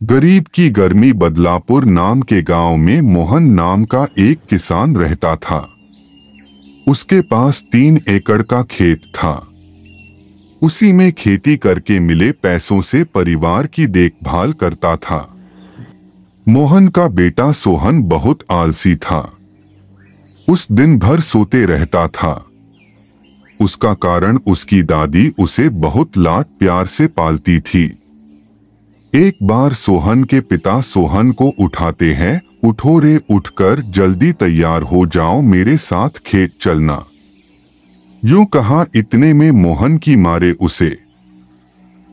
गरीब की गर्मी बदलापुर नाम के गांव में मोहन नाम का एक किसान रहता था। उसके पास 3 एकड़ का खेत था। उसी में खेती करके मिले पैसों से परिवार की देखभाल करता था। मोहन का बेटा सोहन बहुत आलसी था। उस दिन भर सोते रहता था। उसका कारण उसकी दादी उसे बहुत लाड प्यार से पालती थी। एक बार सोहन के पिता सोहन को उठाते हैं, उठो रे उठकर जल्दी तैयार हो जाओ, मेरे साथ खेत चलना। यूं कहा, इतने में मोहन की मारे उसे,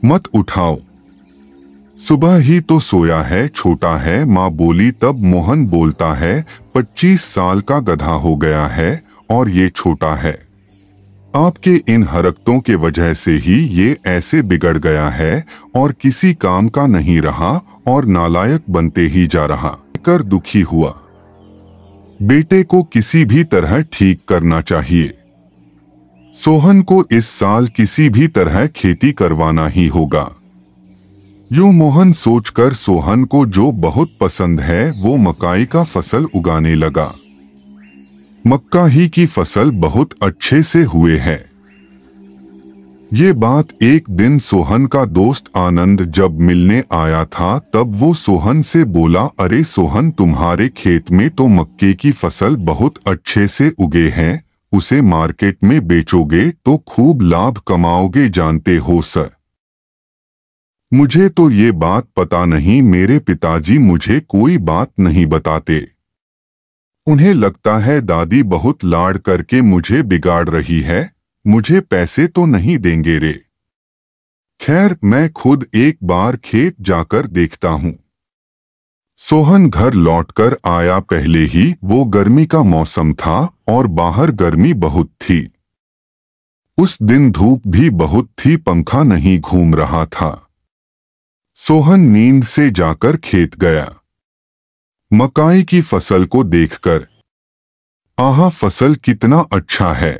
मत उठाओ, सुबह ही तो सोया है, छोटा है, माँ बोली। तब मोहन बोलता है, 25 साल का गधा हो गया है और ये छोटा है। आपके इन हरकतों के वजह से ही ये ऐसे बिगड़ गया है और किसी काम का नहीं रहा और नालायक बनते ही जा रहा। कर दुखी हुआ। बेटे को किसी भी तरह ठीक करना चाहिए। सोहन को इस साल किसी भी तरह खेती करवाना ही होगा। यूं मोहन सोचकर सोहन को जो बहुत पसंद है वो मकाई का फसल उगाने लगा। मक्का ही की फसल बहुत अच्छे से हुए है। ये बात एक दिन सोहन का दोस्त आनंद जब मिलने आया था तब वो सोहन से बोला, अरे सोहन, तुम्हारे खेत में तो मक्के की फसल बहुत अच्छे से उगे हैं, उसे मार्केट में बेचोगे तो खूब लाभ कमाओगे, जानते हो सर? मुझे तो ये बात पता नहीं, मेरे पिताजी मुझे कोई बात नहीं बताते। उन्हें लगता है दादी बहुत लाड करके मुझे बिगाड़ रही है, मुझे पैसे तो नहीं देंगे रे। खैर, मैं खुद एक बार खेत जाकर देखता हूँ। सोहन घर लौटकर आया। पहले ही वो गर्मी का मौसम था और बाहर गर्मी बहुत थी। उस दिन धूप भी बहुत थी, पंखा नहीं घूम रहा था। सोहन नींद से जाकर खेत गया। मकाई की फसल को देखकर, आहा, फसल कितना अच्छा है।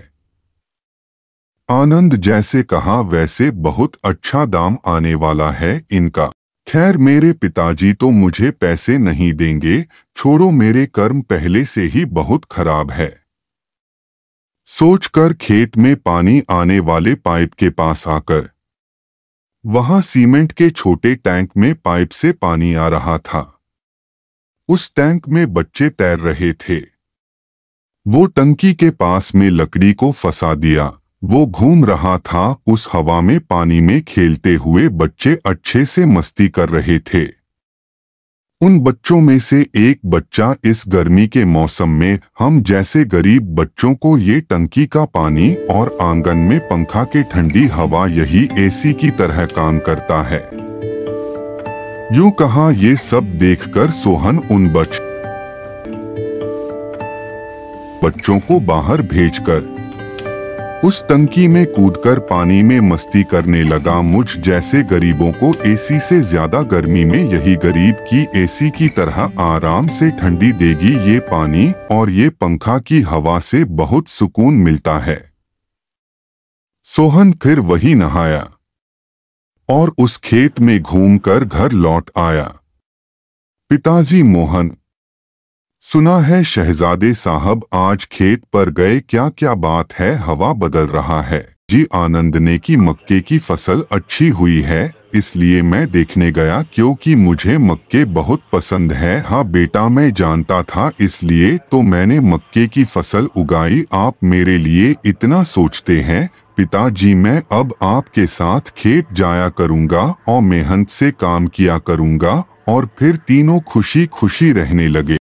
आनंद जैसे कहा वैसे बहुत अच्छा दाम आने वाला है इनका। खैर, मेरे पिताजी तो मुझे पैसे नहीं देंगे, छोड़ो, मेरे कर्म पहले से ही बहुत खराब है। सोचकर खेत में पानी आने वाले पाइप के पास आकर, वहां सीमेंट के छोटे टैंक में पाइप से पानी आ रहा था। उस टैंक में बच्चे तैर रहे थे। वो टंकी के पास में लकड़ी को फंसा दिया। वो घूम रहा था। उस हवा में पानी में खेलते हुए बच्चे अच्छे से मस्ती कर रहे थे। उन बच्चों में से एक बच्चा इस गर्मी के मौसम में हम जैसे गरीब बच्चों को ये टंकी का पानी और आंगन में पंखा के ठंडी हवा यही एसी की तरह काम करता है। यूं कहा, ये सब देखकर सोहन उन बच्चों को बाहर भेजकर उस टंकी में कूदकर पानी में मस्ती करने लगा। मुझ जैसे गरीबों को एसी से ज्यादा गर्मी में यही गरीब की एसी की तरह आराम से ठंडी देगी ये पानी और ये पंखा की हवा से बहुत सुकून मिलता है। सोहन फिर वही नहाया और उस खेत में घूमकर घर लौट आया। पिताजी, मोहन, सुना है शहजादे साहब आज खेत पर गए, क्या क्या बात है, हवा बदल रहा है? जी, आनंद ने की मक्के की फसल अच्छी हुई है, इसलिए मैं देखने गया क्योंकि मुझे मक्के बहुत पसंद है। हाँ बेटा, मैं जानता था, इसलिए तो मैंने मक्के की फसल उगाई। आप मेरे लिए इतना सोचते हैं पिताजी। मैं अब आपके साथ खेत जाया करूँगा और मेहनत से काम किया करूँगा। और फिर तीनों खुशी खुशी रहने लगे।